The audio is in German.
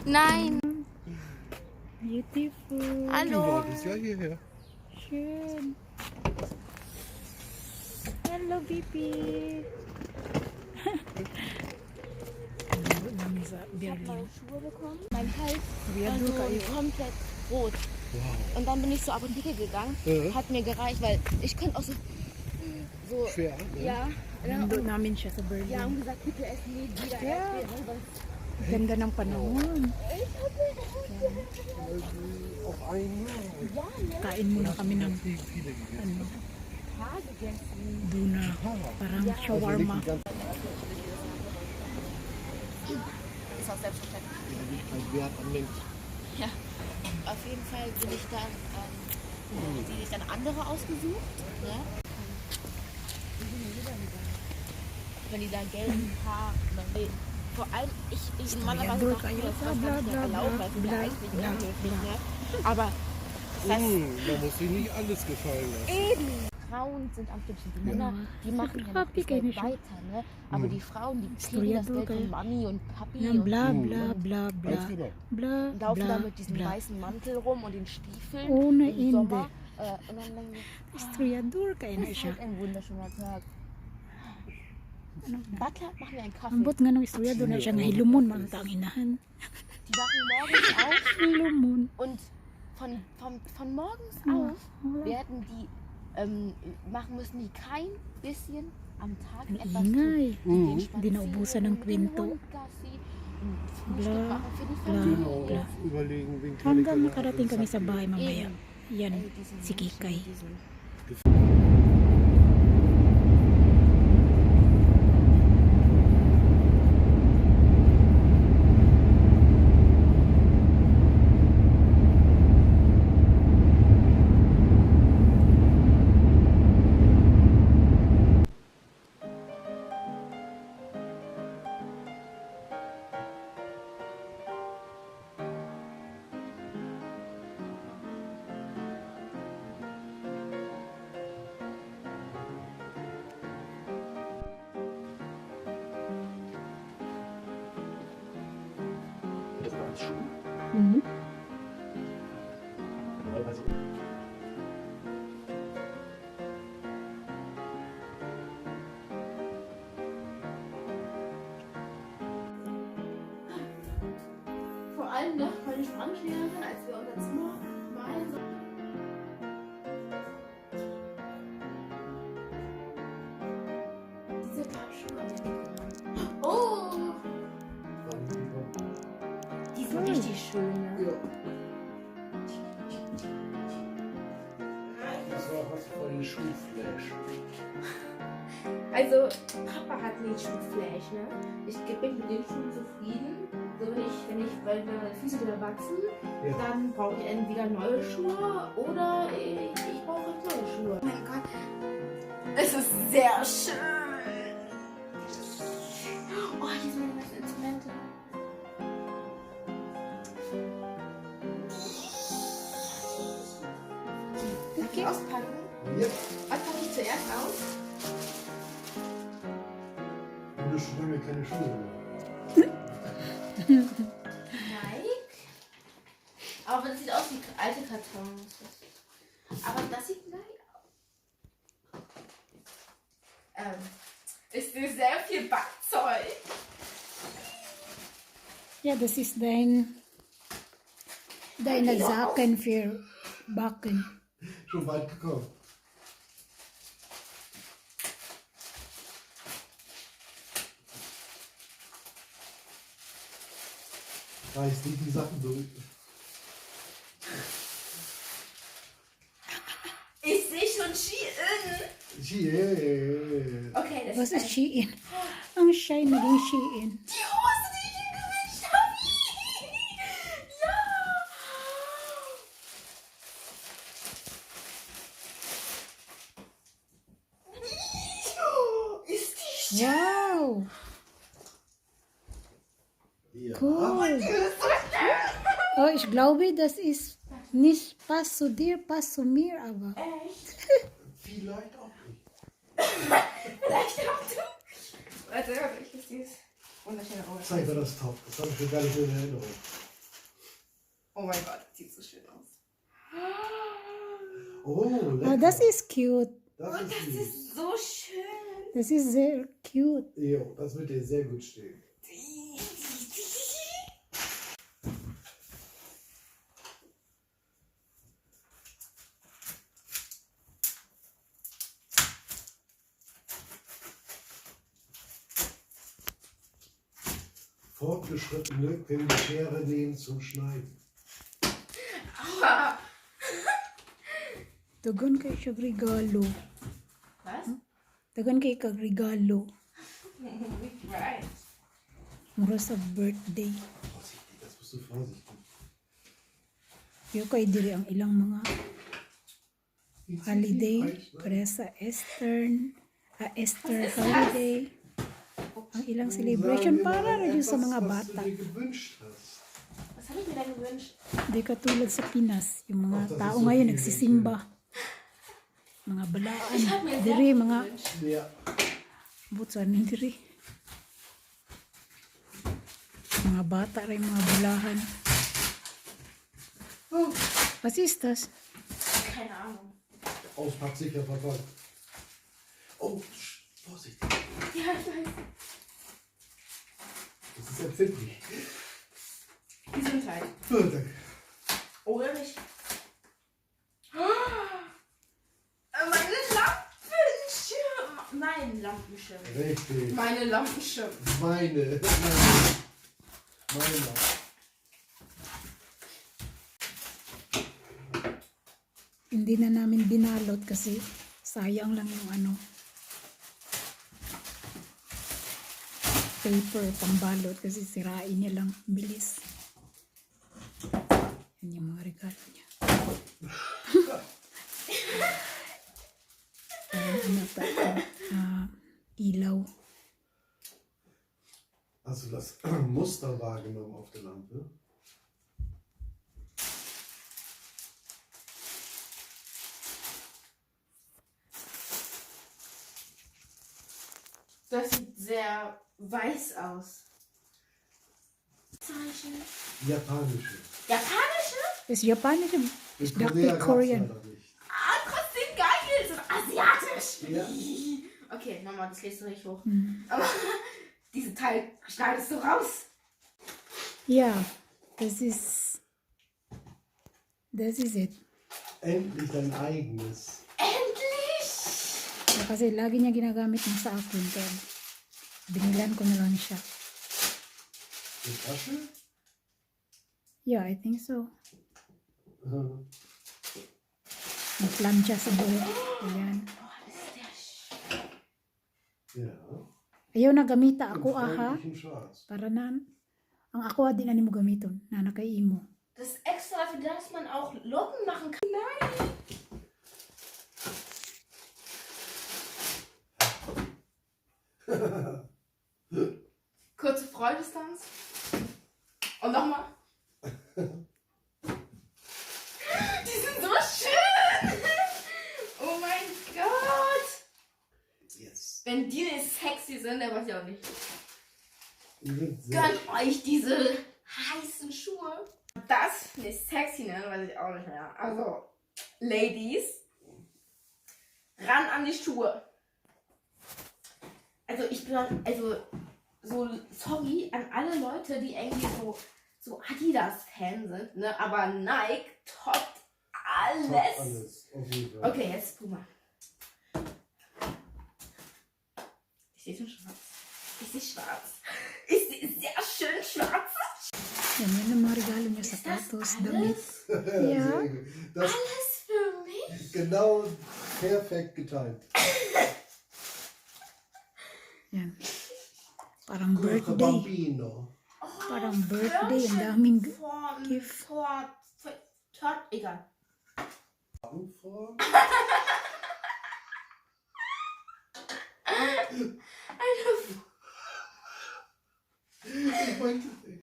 Nein. Beautiful. Hallo. Das ist ja hierher. Schön. Hello, Bibi. Ich habe neue Schuhe bekommen. Mein Hals Wie war du so kayo? komplett rot. Wow. Und dann bin ich zur Apotheke gegangen. Ja. Hat mir gereicht, weil ich konnte auch so Schwer, ne? ja. Nandun namin siya sa Ja, Berlin. haben gesagt, bitte essen nie wieder Ja. Erdbeeren, sonst Ganda ng panahon. Auf ein Jahr. Kain muna kami ng Viele gegessen. ano, Haar gegessen. duna. Parang shawarma. Also nicht Ist auch selbstverständlich. ein Wert am längsten. Ja. Auf jeden Fall bin ich dann, hat sie sich dann andere ausgesucht. Ja. Von dieser gelben Haar. Vor allem, ich normalerweise Durch dachte, kayo. das ist Bla, nicht bla, erlaubt, weil es ist ja bla, eigentlich bla, unhöflich. bla. Ne? Aber das Man muss sich nicht alles gefallen lassen. eben. Frauen sind am dümmsten. Die Männer, die machen ja noch das Geld weiter. Ne? Aber die Frauen, die kriegen das Geld von Mami und Papi Yan, und bla, bla, bla, bla. Ganz genau. Bla, laufen da bla, mit diesem bla. weißen Mantel rum und den Stiefeln Ohne im Ende. Sommer. Und dann denken wir, Historiador kayo na das ist siya. halt ein wunderschöner Tag. Warte, machen wir einen Kaffee. Ambot nga nung historiador na siya nga hilumon man ang inahan. Die wachen morgens auf Hilumon. und von morgens auf werden die, machen müssen die kein bisschen am Tag Ang etwas tun. ingay. Die gehen Di naubusan ng spazieren, mit dem kwento. Hund Gassi, und Frühstück Bla, machen für die bla, Familie. bla. Überlegen, wen kann ich Hanggang denn makarating kami sa bahay mamaya. Eben. Yan, Diesen si Menschen, Kikay. diesen- Das war als Schuh. Mhm. Also, Vor allem noch meine Spanischlehrerin, als wir unser Zimmer malen sollten. Diese paar Schuhe. Oh! Die sind richtig schön, ne? ja. Das war was voll den Schuhflash. Also, Papa hat nicht Schuhflash, ne? Ich bin mit den Schuhen zufrieden. So weil meine Füße wieder wachsen, Ja. dann brauche ich entweder neue Schuhe oder ich brauche halt neue Schuhe. Oh mein Gott, es ist sehr schön. Oh, hier sind meine ganzen Instrumente. Okay, auspacken. Ja. Was packe ich zuerst aus? Du bist schon lange keine Schuhe mehr. Nike. Aber das sieht aus wie alte Kartons. Aber das sieht Nike aus. Ist sehr viel Backzeug. Ja, das ist deine Sachen für Backen. Schon weit gekommen. Reiß nicht die Sachen durch. Ich sehe schon Shein. Yeah. Okay, das Was ist ist Shein? Ang shy naging Shein. die Hose, die ich mir gewünscht habe. Ja. Ist die schön. Wow! Ja. Cool. Oh, ich glaube, das ist nicht passt zu dir, passt zu mir, aber. Echt? Vielleicht auch nicht. Vielleicht auch du. Warte, ich muss dieses wunderschöne Auge. Zeig mir das Top. Das habe ich mir gar nicht mehr in Erinnerung. Oh mein Gott, das sieht so schön aus. Oh, lecker. Oh, das ist cute. Oh, das ist so schön. Das ist sehr cute. Jo, das wird dir sehr gut stehen. Fortgeschrittene können die Schere nehmen zum Schneiden. Aua. Dagan kay siya regalo. Was? Dagan kay kag regalo. Right. Mura sa birthday. Vorsichtig, das musst du vorsichtig. Yo kay diri ang ilang mga holiday para sa Easter holiday. Ang ilang celebration para rin sa mga bata. Was du dir gewünscht hast. Was habe ich mir da gewünscht? Di katulad sa Pinas, yung Ach, mga das tao ist so ngayon viel nagsisimba. Mga balaan. Ich habe mir Diri, sehr mga gewünscht. Ja. butsan ni diri. Mga bata rin, mga bulahan. Oh, Was ist das? keine Ahnung. Auspacksicher verpackt. Oh, vorsichtig. Ja, ich weiß. Das ist empfindlich. Gesundheit. Oh, danke. Oder nicht? Meine Lampenschirm. Mein Lampenschirm. Richtig. Meine Lampenschirm. Meine. Hindi na namin binalot kasi sayang lang yung ano paper pambalot kasi sirain niya lang bilis. Yan yung mga regalo niya. Ayan, ano pa ito? Ilaw. Hast du das Muster wahrgenommen auf der Lampe? Das sieht sehr weiß aus. Zeichen. Japanische. Japanische? Ist japanisch? Ich In dachte Korea gab's Korean. leider nicht. Ah, trotzdem geil. So asiatisch. Ja. Okay, nochmal, das lässt du nicht hoch. Hm. Aber diesen Teil schneidest du raus. Ja, das ist it. Endlich dein eigenes. Endlich! Ja, kasi lagi niya ginagamit ng sa akin. Kaya binilan ko na lang siya. Die Tasche? Yeah, I think so. Äh, Nagplansya sa buhok. Ayan. Oh, das ist der Sch Ja. Ayaw na gamita Im ako aha. freundlichen Schwarz. Para na, ang ako di na nimo gamiton. Na nakay imo. Das ist extra, für das man auch Locken machen kann. Nein! Kurze Freudestanz. Und nochmal. Die sind so schön! Oh mein Gott! Yes. Wenn die nicht sexy sind, dann weiß ich auch nicht. Die sind sehr Gönnt euch diese heißen Schuhe. Das nicht sexy nennen, weiß ich auch nicht mehr. Also, Ladies, ran an die Schuhe. Also ich bin, also so sorry an alle Leute, die irgendwie so Adidas-Fan sind, ne? Aber Nike toppt top alles. alles. Auf jeden Fall. Okay, jetzt Puma. Ich sehe schon schwarz. Ich sehe schwarz. Ich sehe sehr schön schwarz. Yan, yan ang mga regalo niya, Ist das sapatos, damit. alles? Ja. Sehr gut. Das Alles für mich? genau perfekt getimt. Yan. Parang Cuore birthday. Bambino. Parang birthday. Ang daming Von gift. Egal. Augenform. Eine Ich wollte.